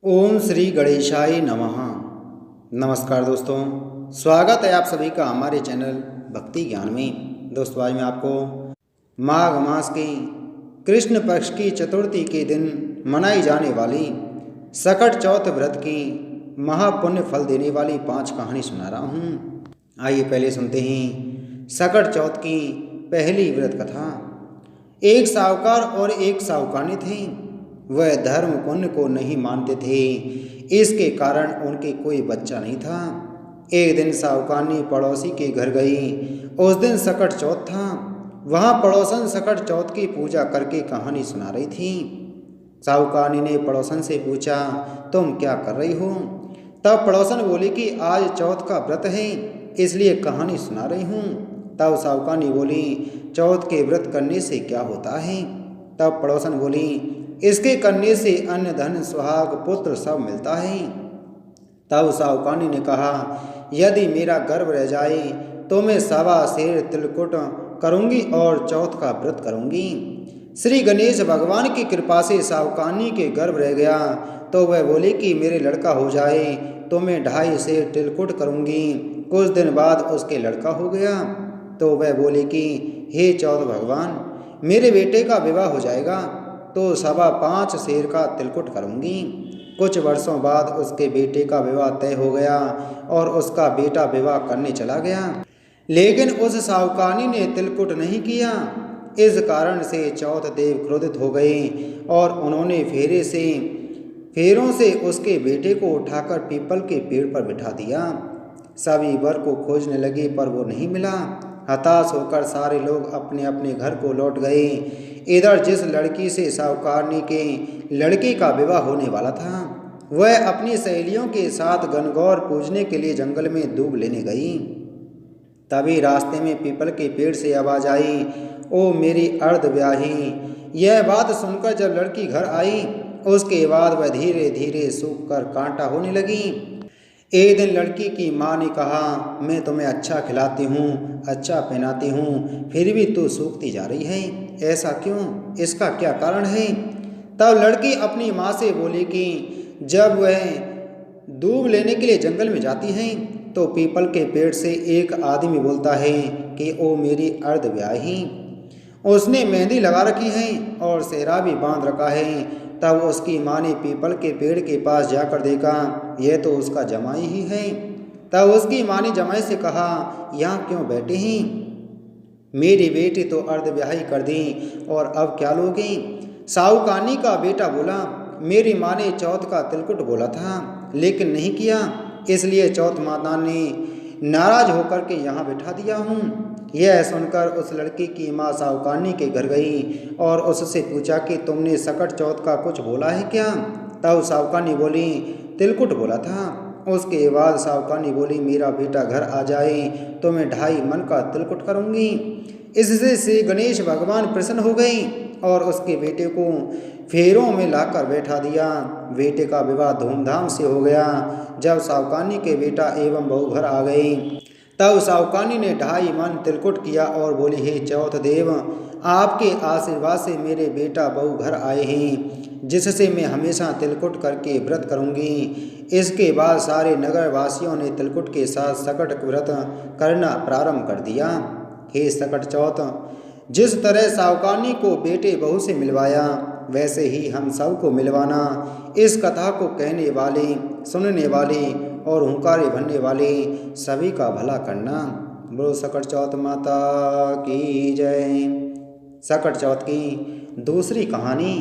ओम श्री गणेशाय नमः। नमस्कार दोस्तों, स्वागत है आप सभी का हमारे चैनल भक्ति ज्ञान में। दोस्तों आज मैं आपको माघ मास की कृष्ण पक्ष की चतुर्थी के दिन मनाई जाने वाली सकट चौथ व्रत की महापुण्य फल देने वाली 5 कहानी सुना रहा हूँ। आइए पहले सुनते हैं सकट चौथ की पहली व्रत कथा। एक साहूकार और एक साहूकारनी थे। वह धर्म पुण्य को नहीं मानते थे, इसके कारण उनके कोई बच्चा नहीं था। एक दिन साहूकारनी पड़ोसी के घर गई। उस दिन सकट चौथ था। वहाँ पड़ोसन सकट चौथ की पूजा करके कहानी सुना रही थी। साहूकारनी ने पड़ोसन से पूछा, तुम क्या कर रही हो? तब पड़ोसन बोली कि आज चौथ का व्रत है, इसलिए कहानी सुना रही हूँ। तब साहूकारनी बोली, चौथ के व्रत करने से क्या होता है? तब पड़ोसन बोली, इसके करने से अन्न धन सुहाग पुत्र सब मिलता है। तब साहूकारनी ने कहा, यदि मेरा गर्भ रह जाए तो मैं 1.25 सेर तिलकुट करूंगी और चौथ का व्रत करूंगी। श्री गणेश भगवान की कृपा से साहूकारनी के गर्भ रह गया तो वह बोली कि मेरे लड़का हो जाए तो मैं 2.5 सेर तिलकुट करूंगी। कुछ दिन बाद उसके लड़का हो गया तो वह बोली कि हे चौथ भगवान, मेरे बेटे का विवाह हो जाएगा तो 5.25 सेर का तिलकुट करूंगी। कुछ वर्षों बाद उसके बेटे का विवाह तय हो गया और उसका बेटा विवाह करने चला गया, लेकिन उस साहूकारनी ने तिलकुट नहीं किया। इस कारण से चौथ देव क्रोधित हो गए और उन्होंने फेरों से उसके बेटे को उठाकर पीपल के पेड़ पर बिठा दिया। सभी वर को खोजने लगे पर वो नहीं मिला। हताश होकर सारे लोग अपने अपने घर को लौट गए। इधर जिस लड़की से साहूकारनी के लड़के का विवाह होने वाला था, वह अपनी सहेलियों के साथ गणगौर पूजने के लिए जंगल में दूब लेने गई। तभी रास्ते में पीपल के पेड़ से आवाज आई, ओ मेरी अर्धव्याही। यह बात सुनकर जब लड़की घर आई, उसके बाद वह धीरे धीरे सूख कर कांटा होने लगी। एक दिन लड़की की माँ ने कहा, मैं तुम्हें अच्छा खिलाती हूँ, अच्छा पहनाती हूँ, फिर भी तू सूखती जा रही है, ऐसा क्यों? इसका क्या कारण है? तब लड़की अपनी माँ से बोली कि जब वह दूब लेने के लिए जंगल में जाती है तो पीपल के पेड़ से एक आदमी बोलता है कि ओ मेरी अर्धव्याही। उसने मेहंदी लगा रखी है और सेहरा भी बांध रखा है। तब उसकी माँ ने पीपल के पेड़ के पास जाकर देखा, यह तो उसका जमाई ही है। तब उसकी माँ ने जमाई से कहा, यहाँ क्यों बैठे हैं? मेरी बेटी तो अर्धव्याही कर दी और अब क्या लोगे? साहूकारनी का बेटा बोला, मेरी माँ ने चौथ का तिलकुट बोला था लेकिन नहीं किया, इसलिए चौथ माता ने नाराज होकर के यहाँ बिठा दिया हूँ। यह सुनकर उस लड़की की माँ साहूकारनी के घर गई और उससे पूछा कि तुमने सकट चौथ का कुछ बोला है क्या? तब साहूकारनी बोली, तिलकुट बोला था। उसके बाद साहूकारनी बोली, मेरा बेटा घर आ जाए तो मैं 2.5 मन का तिलकुट करूँगी। इससे श्री गणेश भगवान प्रसन्न हो गई और उसके बेटे को फेरों में लाकर बैठा दिया। बेटे का विवाह धूमधाम से हो गया। जब साहूकारनी के बेटा एवं बहू घर आ गई तब साहूकारनी ने 2.5 मन तिलकुट किया और बोली, हे चौथ देव, आपके आशीर्वाद से मेरे बेटा बहू घर आए हैं, जिससे मैं हमेशा तिलकुट करके व्रत करूंगी। इसके बाद सारे नगर वासियों ने तिलकुट के साथ सकट व्रत करना प्रारंभ कर दिया। हे सकट चौथ, जिस तरह साहूकारनी को बेटे बहू से मिलवाया वैसे ही हम सब को मिलवाना। इस कथा को कहने वाले, सुनने वाले और हुंकारे भरने वाले सभी का भला करना। बोलो सकट चौथ माता की जय। सकट चौथ की दूसरी कहानी।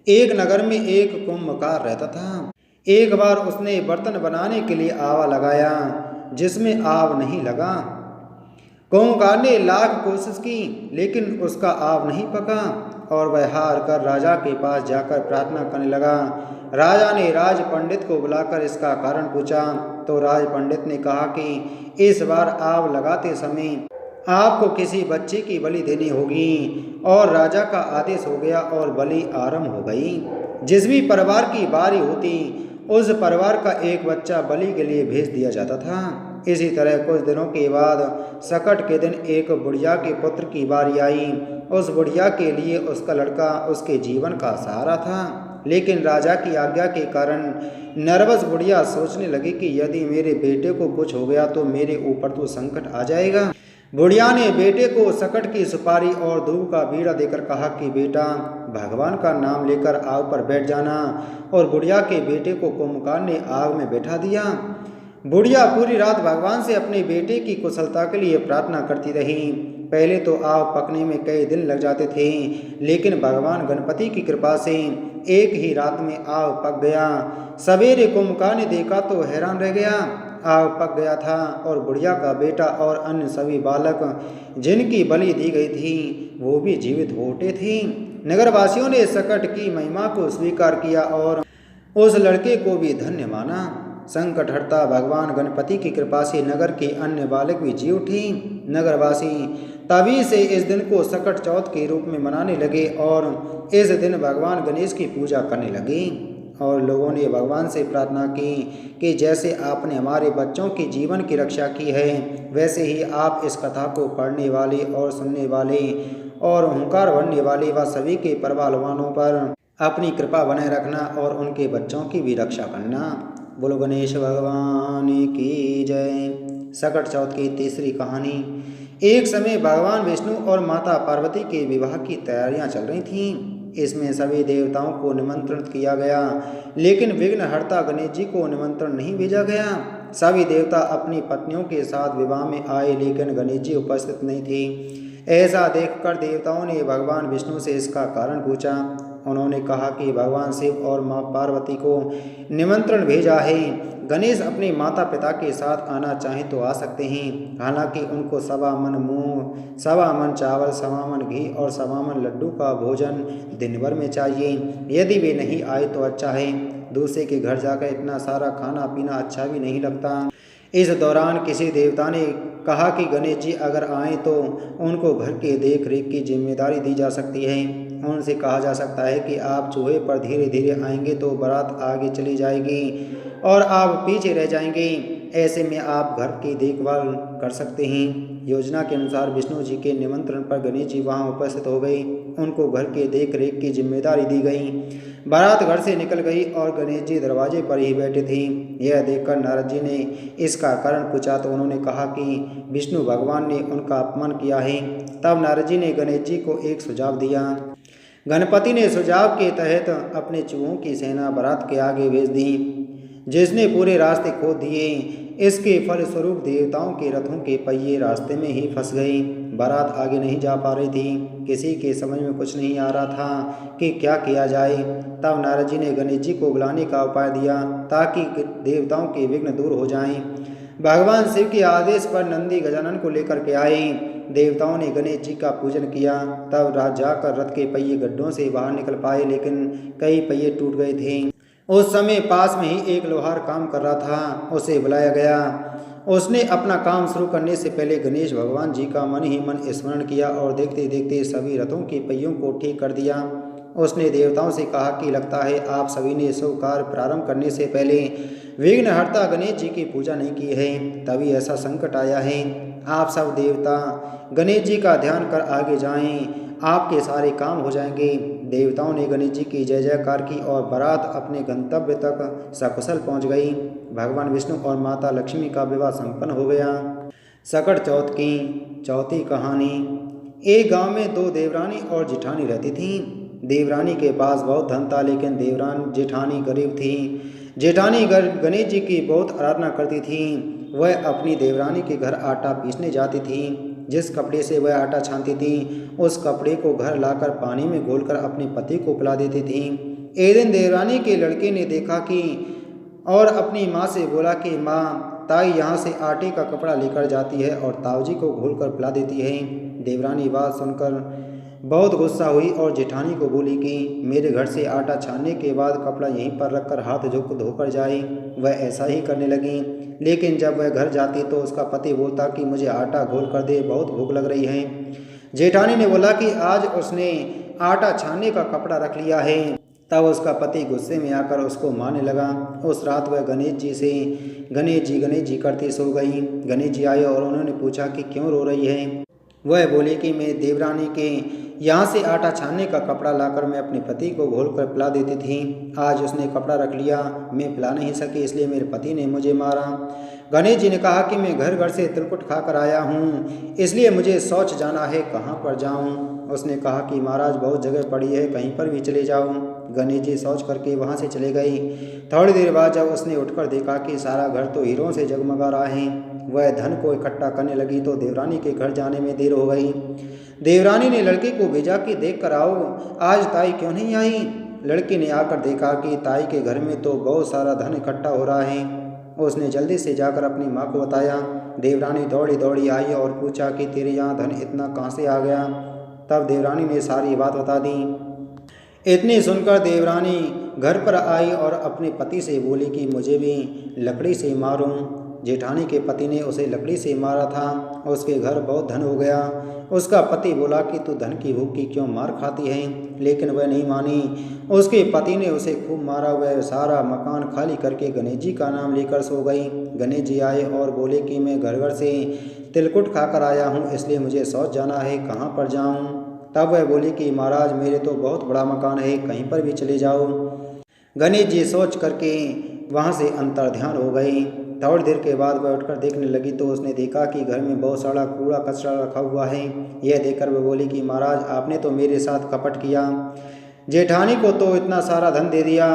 एक नगर में एक कुंभकार रहता था। एक बार उसने बर्तन बनाने के लिए आवा लगाया, जिसमें आव नहीं लगा। कुंभकार ने लाख कोशिश की लेकिन उसका आव नहीं पका और वह हार कर राजा के पास जाकर प्रार्थना करने लगा। राजा ने राज पंडित को बुलाकर इसका कारण पूछा तो राज पंडित ने कहा कि इस बार आव लगाते समय आपको किसी बच्चे की बलि देनी होगी। और राजा का आदेश हो गया और बलि आरंभ हो गई। जिस भी परिवार की बारी होती उस परिवार का एक बच्चा बलि के लिए भेज दिया जाता था। इसी तरह कुछ दिनों के बाद सकट के दिन एक बुढ़िया के पुत्र की बारी आई। उस बुढ़िया के लिए उसका लड़का उसके जीवन का सहारा था, लेकिन राजा की आज्ञा के कारण नर्वस बुढ़िया सोचने लगी कि यदि मेरे बेटे को कुछ हो गया तो मेरे ऊपर तो संकट आ जाएगा। बुढ़िया ने बेटे को सकट की सुपारी और दूब का बीड़ा देकर कहा कि बेटा, भगवान का नाम लेकर आग पर बैठ जाना। और बुढ़िया के बेटे को कुंभकर्ण ने आग में बैठा दिया। बुढ़िया पूरी रात भगवान से अपने बेटे की कुशलता के लिए प्रार्थना करती रही। पहले तो आग पकने में कई दिन लग जाते थे, लेकिन भगवान गणपति की कृपा से एक ही रात में आग पक गया। सवेरे कुंभकर्ण ने देखा तो हैरान रह गया। आग पक गया था और बुढ़िया का बेटा और अन्य सभी बालक जिनकी बलि दी गई थी वो भी जीवित हो उठे थे। नगरवासियों ने सकट की महिमा को स्वीकार किया और उस लड़के को भी धन्य माना। संकटहर्ता भगवान गणपति की कृपा से नगर के अन्य बालक भी जी उठे। नगरवासी तभी से इस दिन को सकट चौथ के रूप में मनाने लगे और इस दिन भगवान गणेश की पूजा करने लगे। और लोगों ने भगवान से प्रार्थना की कि जैसे आपने हमारे बच्चों के जीवन की रक्षा की है, वैसे ही आप इस कथा को पढ़ने वाले और सुनने वाले और हुंकार भरने वाले व सभी के परवालवानों पर अपनी कृपा बनाए रखना और उनके बच्चों की भी रक्षा करना। बोलो गणेश भगवान की जय। सकट चौथ की तीसरी कहानी। एक समय भगवान विष्णु और माता पार्वती के विवाह की तैयारियां चल रही थीं। इसमें सभी देवताओं को निमंत्रित किया गया, लेकिन विघ्नहर्ता गणेश जी को निमंत्रण नहीं भेजा गया। सभी देवता अपनी पत्नियों के साथ विवाह में आए, लेकिन गणेश जी उपस्थित नहीं थे। ऐसा देखकर देवताओं ने भगवान विष्णु से इसका कारण पूछा। उन्होंने कहा कि भगवान शिव और माँ पार्वती को निमंत्रण भेजा है। गणेश अपने माता पिता के साथ आना चाहें तो आ सकते हैं, हालांकि उनको सवा मन मूंग, सवा मन चावल, सवा मन घी और सवा मन लड्डू का भोजन दिन भर में चाहिए। यदि वे नहीं आए तो अच्छा है, दूसरे के घर जाकर इतना सारा खाना पीना अच्छा भी नहीं लगता। इस दौरान किसी देवता ने कहा कि गणेश जी अगर आए तो उनको घर के देख रेख की जिम्मेदारी दी जा सकती है। उनसे कहा जा सकता है कि आप चूहे पर धीरे धीरे आएंगे तो बारात आगे चली जाएगी और आप पीछे रह जाएंगे। ऐसे में आप घर की देखभाल कर सकते हैं। योजना के अनुसार विष्णु जी के निमंत्रण पर गणेश जी वहां उपस्थित हो गए। उनको घर के देख रेख की जिम्मेदारी दी गई। बारात घर से निकल गई और गणेश जी दरवाजे पर ही बैठे थे। यह देखकर नारद जी ने इसका कारण पूछा तो उन्होंने कहा कि विष्णु भगवान ने उनका अपमान किया है। तब नारद जी ने गणेश जी को एक सुझाव दिया। गणपति ने सुझाव के तहत अपने चूहों की सेना बारात के आगे भेज दी, जिसने पूरे रास्ते खोद दिए। इसके फलस्वरूप देवताओं के रथों के पहिए रास्ते में ही फंस गए। बारात आगे नहीं जा पा रही थी। किसी के समझ में कुछ नहीं आ रहा था कि क्या किया जाए। तब नारद जी ने गणेश जी को बुलाने का उपाय दिया ताकि देवताओं के विघ्न दूर हो जाएं। भगवान शिव के आदेश पर नंदी गजानन को लेकर के आए। देवताओं ने गणेश जी का पूजन किया। तब रात जाकर रथ के पहिए गड्ढों से बाहर निकल पाए, लेकिन कई पहिए टूट गए थे। उस समय पास में ही एक लोहार काम कर रहा था। उसे बुलाया गया। उसने अपना काम शुरू करने से पहले गणेश भगवान जी का मन ही मन स्मरण किया और देखते देखते सभी रथों के पहियों को ठीक कर दिया। उसने देवताओं से कहा कि लगता है आप सभी ने शुभ कार्य प्रारंभ करने से पहले विघ्नहर्ता गणेश जी की पूजा नहीं की है, तभी ऐसा संकट आया है। आप सब देवता गणेश जी का ध्यान कर आगे जाएं, आपके सारे काम हो जाएंगे। देवताओं ने गणेश जी की जय जयकार की और बारात अपने गंतव्य तक सकुशल पहुंच गई। भगवान विष्णु और माता लक्ष्मी का विवाह संपन्न हो गया। सकट चौथ की चौथी कहानी। एक गांव में दो देवरानी और जेठानी रहती थीं। देवरानी के पास बहुत धन था, लेकिन जेठानी गरीब थी। जेठानी गणेश जी की बहुत आराधना करती थी। वह अपनी देवरानी के घर आटा पीसने जाती थी। जिस कपड़े से वह आटा छानती थी, उस कपड़े को घर लाकर पानी में घोलकर अपने पति को पिला देती थी। एक दिन देवरानी के लड़के ने देखा कि और अपनी माँ से बोला कि माँ, ताई यहाँ से आटे का कपड़ा लेकर जाती है और ताऊजी को घोलकर पिला देती है। देवरानी बात सुनकर बहुत गुस्सा हुई और जेठानी को बोली कि मेरे घर से आटा छानने के बाद कपड़ा यहीं पर रखकर हाथ धोकर जाए। वह ऐसा ही करने लगी, लेकिन जब वह घर जाती तो उसका पति बोलता कि मुझे आटा घोल कर दे, बहुत भूख लग रही है। जेठानी ने बोला कि आज उसने आटा छानने का कपड़ा रख लिया है। तब उसका पति गुस्से में आकर उसको मारने लगा। उस रात वह गणेश जी करती सो गई। गणेश जी आए और उन्होंने पूछा कि क्यों रो रही है। वह बोली कि मैं देवरानी के यहाँ से आटा छानने का कपड़ा लाकर मैं अपने पति को घोल कर पिला देती थी। आज उसने कपड़ा रख लिया, मैं पिला नहीं सकी, इसलिए मेरे पति ने मुझे मारा। गणेश जी ने कहा कि मैं घर घर से तिलकुट खाकर आया हूँ, इसलिए मुझे शौच जाना है, कहाँ पर जाऊँ? उसने कहा कि महाराज बहुत जगह पड़ी है, कहीं पर भी चले जाओ। गणेश जी शौच करके वहाँ से चले गई। थोड़ी देर बाद जब उसने उठकर देखा कि सारा घर तो हीरों से जगमगा रहा है, वह धन को इकट्ठा करने लगी तो देवरानी के घर जाने में देर हो गई। देवरानी ने लड़की को भेजा कि देख कर आओ, आज ताई क्यों नहीं आई? लड़की ने आकर देखा कि ताई के घर में तो बहुत सारा धन इकट्ठा हो रहा है। उसने जल्दी से जाकर अपनी माँ को बताया। देवरानी दौड़ी दौड़ी आई और पूछा कि तेरे यहाँ धन इतना कहाँ से आ गया? तब देवरानी ने सारी बात बता दी। इतनी सुनकर देवरानी घर पर आई और अपने पति से बोली कि मुझे भी लकड़ी से मारूं। जेठानी के पति ने उसे लकड़ी से मारा था, उसके घर बहुत धन हो गया। उसका पति बोला कि तू धन की भूख की क्यों मार खाती है, लेकिन वह नहीं मानी। उसके पति ने उसे खूब मारा। वह सारा मकान खाली करके गणेश जी का नाम लेकर सो गई। गणेश जी आए और बोले कि मैं घर घर से तिलकुट खाकर आया हूँ, इसलिए मुझे शौच जाना है, कहाँ पर जाऊँ? तब वह बोली कि महाराज मेरे तो बहुत बड़ा मकान है, कहीं पर भी चले जाओ। गणेश जी सोच करके वहाँ से अंतर ध्यान हो गई। थोड़ी देर के बाद वह उठकर देखने लगी तो उसने देखा कि घर में बहुत सारा कूड़ा कचरा रखा हुआ है। यह देखकर वह बोली कि महाराज आपने तो मेरे साथ कपट किया, जेठानी को तो इतना सारा धन दे दिया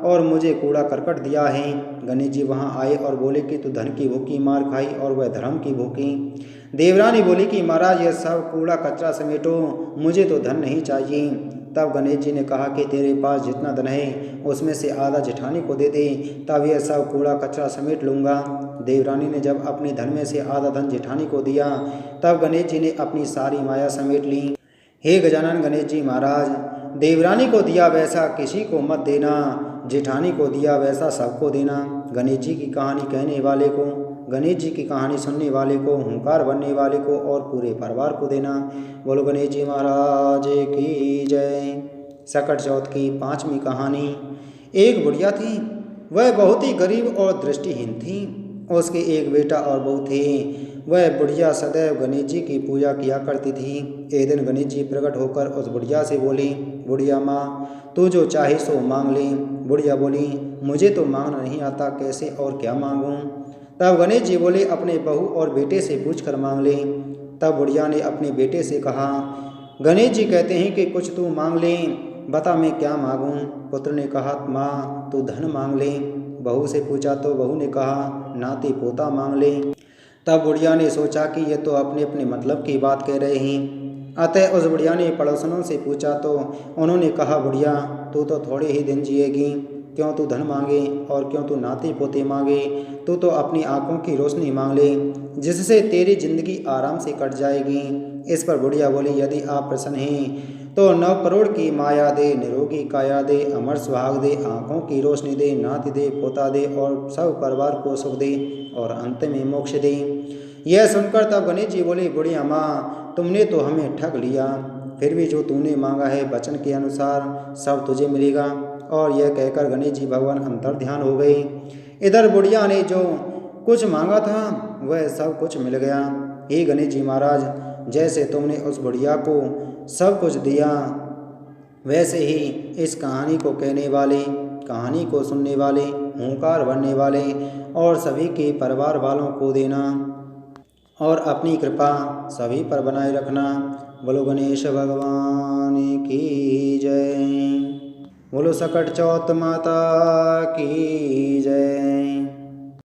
और मुझे कूड़ा करकट दिया है। गणेश जी वहाँ आए और बोले कि तू धन की भूखी मार खाई और वह धर्म की भूखी। देवरानी बोली कि महाराज यह सब कूड़ा कचरा समेटो, मुझे तो धन नहीं चाहिए। तब गणेश जी ने कहा कि तेरे पास जितना धन है उसमें से आधा जेठानी को दे दे, तब यह सब कूड़ा कचरा समेट लूँगा। देवरानी ने जब अपने धन में से आधा धन जेठानी को दिया, तब गणेश जी ने अपनी सारी माया समेट ली। हे गजानन गणेश जी महाराज, देवरानी को दिया वैसा किसी को मत देना, जेठानी को दिया वैसा सबको देना। गणेश जी की कहानी कहने वाले को, गणेश जी की कहानी सुनने वाले को, हुंकार बनने वाले को और पूरे परिवार को देना। बोलो गणेश जी महाराज की जय। सकट चौथ की 5वीं कहानी। एक बुढ़िया थी, वह बहुत ही गरीब और दृष्टिहीन थी। उसके एक बेटा और बहू थे। वह बुढ़िया सदैव गणेश जी की पूजा किया करती थी। एक दिन गणेश जी प्रकट होकर उस बुढ़िया से बोली, बुढ़िया माँ तू जो चाहे सो मांग ले। बुढ़िया बोली, मुझे तो मांगना नहीं आता, कैसे और क्या मांगूं? तब गणेश जी बोले, अपने बहू और बेटे से पूछ कर मांग ले। तब बुढ़िया ने अपने बेटे से कहा, गणेश जी कहते हैं कि कुछ तू मांग ले, बता मैं क्या मांगूं? पुत्र ने कहा, माँ तू धन मांग ले। बहू से पूछा तो बहू ने कहा, नाती पोता मांग ले। तब बुढ़िया ने सोचा कि ये तो अपने अपने मतलब की बात कह रहे हैं। अतः उस बुढ़िया ने पड़ोसनों से पूछा तो उन्होंने कहा, बुढ़िया तू तो थोड़े ही दिन जिएगी, क्यों तू धन मांगे और क्यों तू नाती पोते मांगे? तू तो अपनी आंखों की रोशनी मांग ले, जिससे तेरी जिंदगी आराम से कट जाएगी। इस पर बुढ़िया बोली, यदि आप प्रसन्न हैं तो 9 करोड़ की माया दे, निरोगी काया दे, अमर सुहाग दे, आंखों की रोशनी दे, नाती दे, पोता दे और सब परिवार को सुख दे और अंत में मोक्ष दे। यह सुनकर तब गणेश जी बोले, बुढ़िया माँ तुमने तो हमें ठग लिया, फिर भी जो तूने मांगा है वचन के अनुसार सब तुझे मिलेगा। और यह कहकर गणेश जी भगवान अंतर ध्यान हो गए। इधर बुढ़िया ने जो कुछ मांगा था वह सब कुछ मिल गया। हे गणेश जी महाराज, जैसे तुमने उस बुढ़िया को सब कुछ दिया, वैसे ही इस कहानी को कहने वाले, कहानी को सुनने वाले, हुंकार भरने वाले और सभी के परिवार वालों को देना और अपनी कृपा सभी पर बनाए रखना। बोलो गणेश भगवान की जय। बोलो सकट चौथ माता की जय।